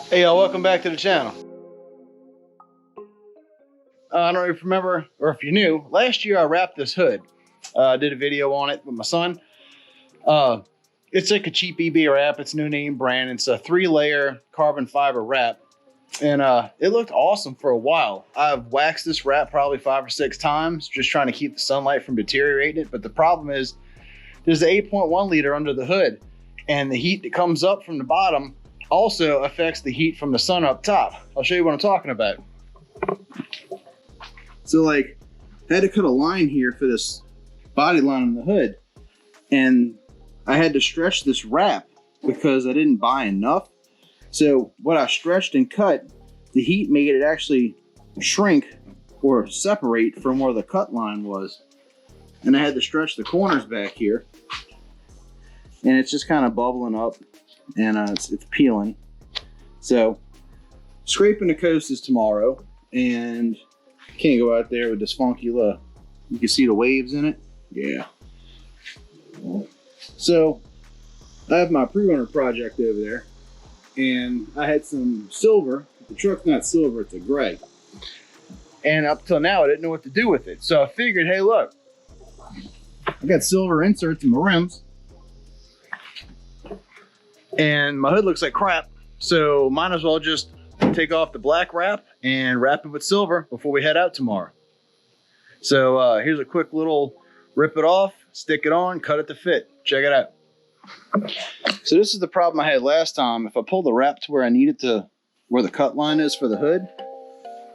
Hey y'all, welcome back to the channel. I don't know if you remember or if you knew, last year I wrapped this hood. I did a video on it with my son. It's like a cheap eBay wrap. It's no name brand. It's a 3-layer carbon fiber wrap. And it looked awesome for a while. I've waxed this wrap probably 5 or 6 times, just trying to keep the sunlight from deteriorating it. But the problem is there's the 8.1 liter under the hood, and the heat that comes up from the bottom also affects the heat from the sun up top. I'll show you what I'm talking about. So like, I had to cut a line here for this body line on the hood, and I had to stretch this wrap because I didn't buy enough. So what I stretched and cut, the heat made it actually shrink or separate from where the cut line was. And I had to stretch the corners back here, and it's just kind of bubbling up, and it's peeling. So Scrapin the Coast is tomorrow, and can't go out there with this funky look. You can see the waves in it. Yeah. So I have my pre-runner project over there, and I had some silver. The truck's not silver, it's a gray. And up till now, I didn't know what to do with it. So I figured, hey, look, I got silver inserts in my rims, and my hood looks like crap. So might as well just take off the black wrap and wrap it with silver before we head out tomorrow. So here's a quick little rip it off, stick it on, cut it to fit. Check it out. So this is the problem I had last time. If I pull the wrap to where I need it to, where the cut line is for the hood,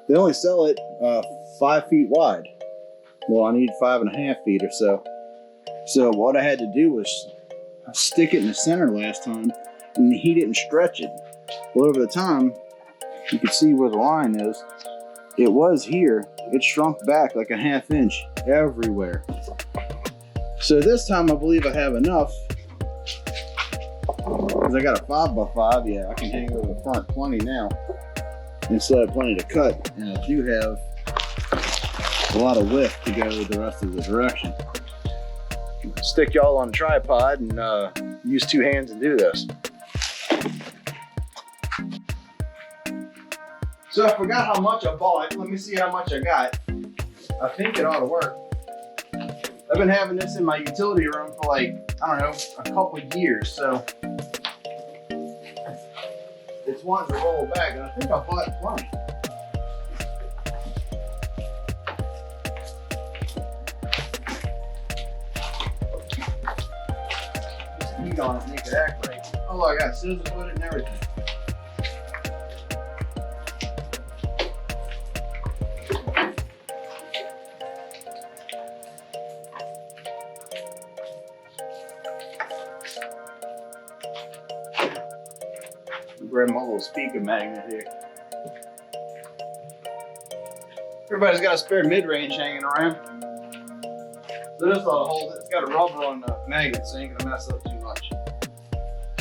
they only sell it 5 feet wide. Well, I need 5.5 feet or so. So what I had to do was stick it in the center last time, and he didn't stretch it. Well, over the time, you can see where the line is. It was here. It shrunk back like a 1/2 inch everywhere. So this time I believe I have enough, because I got a 5x5. Yeah, I can hang over the front plenty now, and still have plenty to cut. And I do have a lot of width to go the rest of the direction. Stick y'all on a tripod and use 2 hands and do this. So I forgot how much I bought. Let me see how much I got. I think it ought to work. I've been having this in my utility room for like, I don't know, a couple of years. So it's wanting to roll back, and I think I bought plenty. Just heat on it and make it act right. Oh, I got scissors with it and everything. Grab my little speaker magnet here. Everybody's got a spare mid-range hanging around. So this ought to hold it. It's got a rubber on the magnet, so it ain't gonna mess up too much.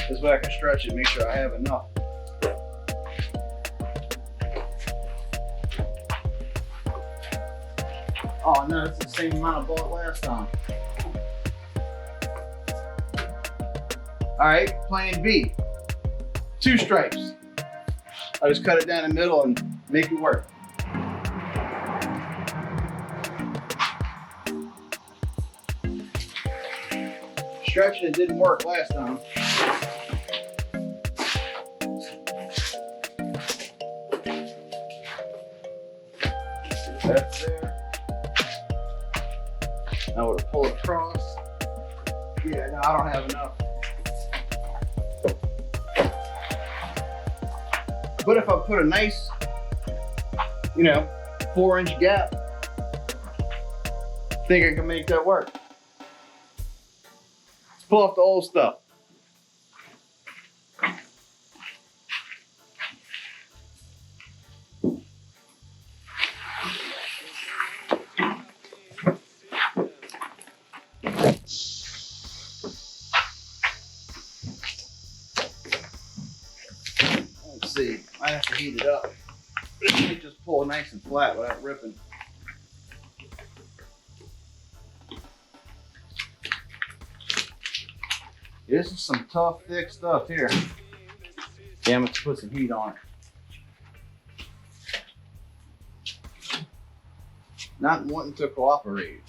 This way I can stretch it, make sure I have enough. Oh no, it's the same amount I bought last time. All right, plan B. 2 stripes. I just cut it down the middle and make it work. Stretching it didn't work last time. That's there. Now we'll pull it across. Yeah, no, I don't have enough. But if I put a nice, 4-inch gap, I think I can make that work. Let's pull off the old stuff. Let's see, I have to heat it up. Let me just pull it nice and flat without ripping. This is some tough, thick stuff here. Damn, let's put some heat on it. Not wanting to cooperate.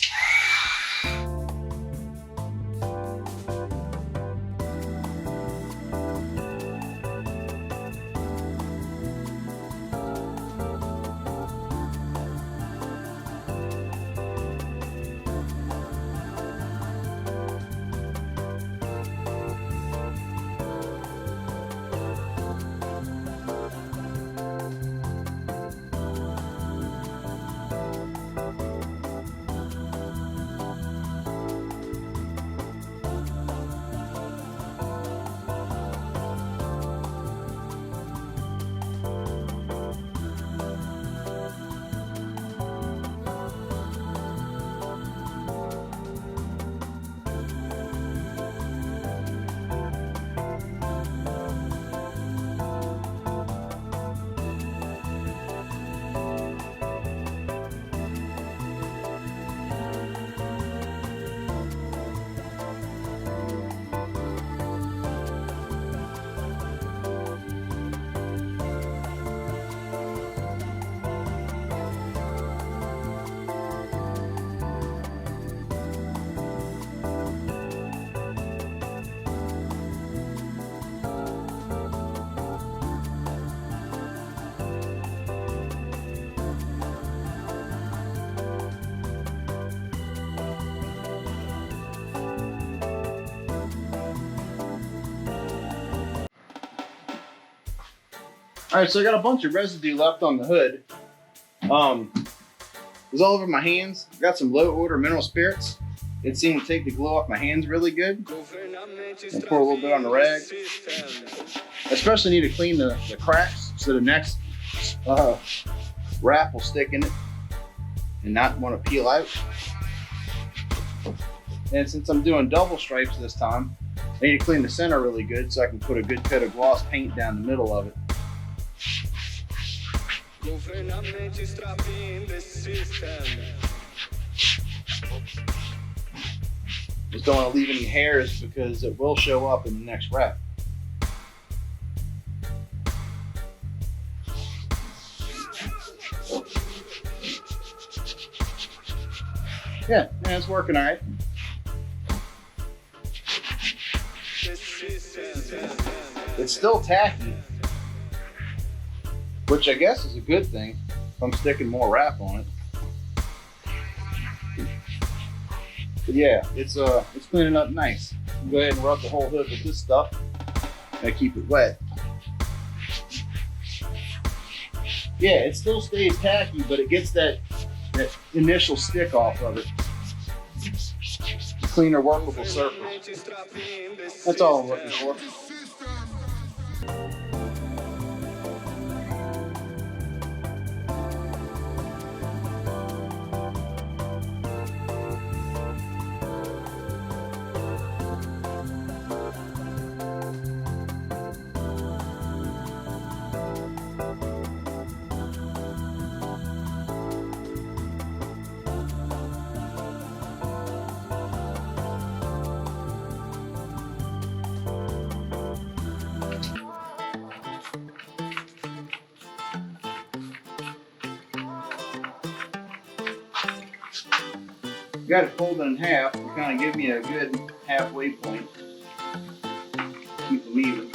All right, so I got a bunch of residue left on the hood. It was all over my hands. I got some low order mineral spirits. It seemed to take the glue off my hands really good. I'll pour a little bit on the rag. I especially need to clean the cracks so the next wrap will stick in it and not want to peel out. And since I'm doing double stripes this time, I need to clean the center really good so I can put a good coat of gloss paint down the middle of it. Just don't want to leave any hairs because it will show up in the next wrap. Yeah, it's working all right. It's still tacky, which I guess is a good thing if I'm sticking more wrap on it. But yeah, it's cleaning up nice. Go ahead and rub the whole hood with this stuff. Gotta keep it wet. Yeah, it still stays tacky, but it gets that initial stick off of it. Cleaner, workable surface. That's all I'm looking for. Got it folded in half to kind of give me a good halfway point. Keep them even.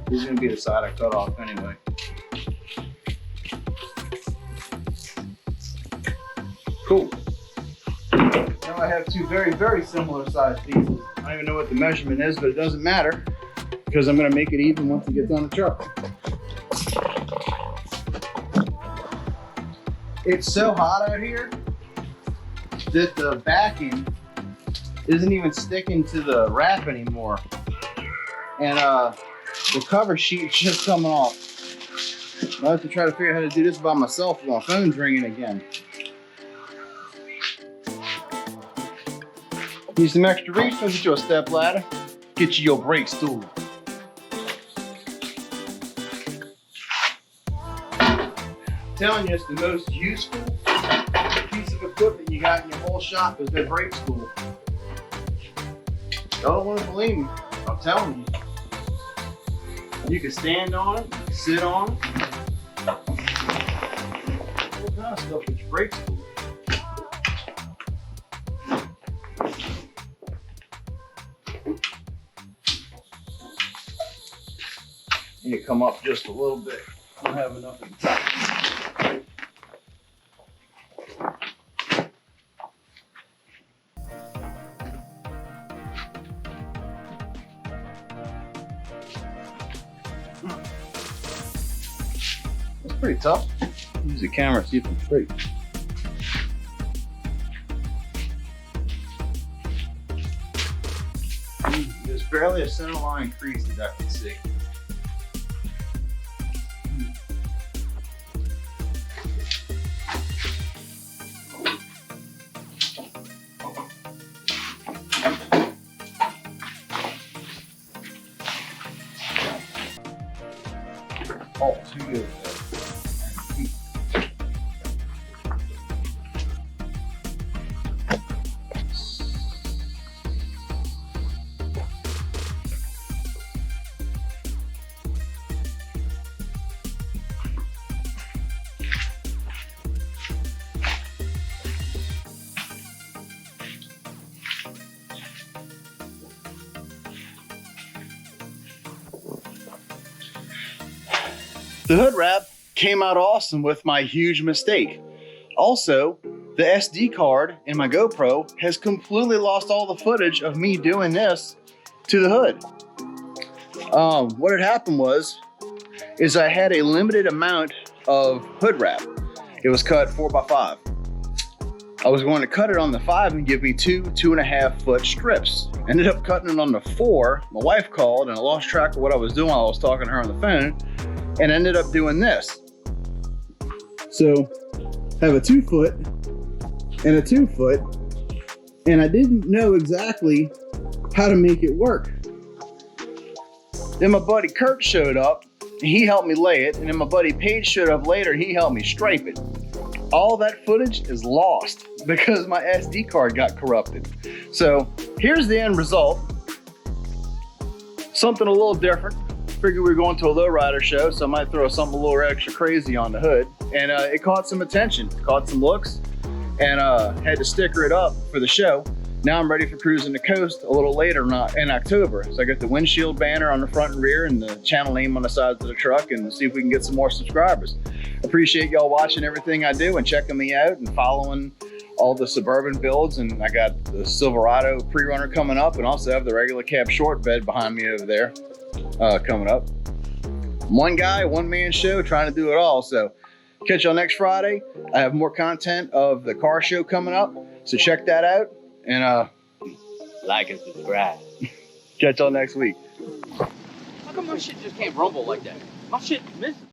This is going to be the side I cut off anyway. Cool. Now I have two very, very similar sized pieces. I don't even know what the measurement is, but it doesn't matter because I'm going to make it even once it gets on the truck. It's so hot out here that the backing isn't even sticking to the wrap anymore. And the cover sheet's just coming off. I have to try to figure out how to do this by myself while my phone's ringing again. Need some extra reach, so I'll get you a step ladder. Get you your brake stool. I'm telling you, it's the most useful piece of equipment you got in your whole shop is that brake stool. Y'all don't want to believe me, I'm telling you. You can stand on it, you can sit on it. All kind of stuff with your brake stool. You need to come up just a little bit. I don't have enough at the top. That's pretty tough. Use the camera, see if I'm straight. There's barely a center line crease that I can see. Oh, too good. The hood wrap came out awesome with my huge mistake. Also, the SD card in my GoPro has completely lost all the footage of me doing this to the hood. What had happened is I had a limited amount of hood wrap. It was cut 4x5. I was going to cut it on the 5 and give me 2.5 foot strips. Ended up cutting it on the 4. My wife called and I lost track of what I was doing while I was talking to her on the phone, and ended up doing this. So I have a 2 foot and a 2 foot, and I didn't know exactly how to make it work. Then my buddy Kurt showed up and he helped me lay it, and then my buddy Paige showed up later and he helped me stripe it. All that footage is lost because my SD card got corrupted. So here's the end result. Something a little different. Figured we were going to a lowrider show, so I might throw something a little extra crazy on the hood. And it caught some attention, caught some looks, and had to sticker it up for the show. Now I'm ready for cruising the coast a little later in October. So I got the windshield banner on the front and rear and the channel name on the sides of the truck, and see if we can get some more subscribers. Appreciate y'all watching everything I do and checking me out and following all the Suburban builds. And I got the Silverado pre-runner coming up, and also have the regular cab short bed behind me over there coming up. One guy, one man show, trying to do it all. So catch y'all next Friday. I have more content of the car show coming up, so check that out. And like and subscribe. Catch y'all next week. How come my shit just can't rumble like that? My shit missing.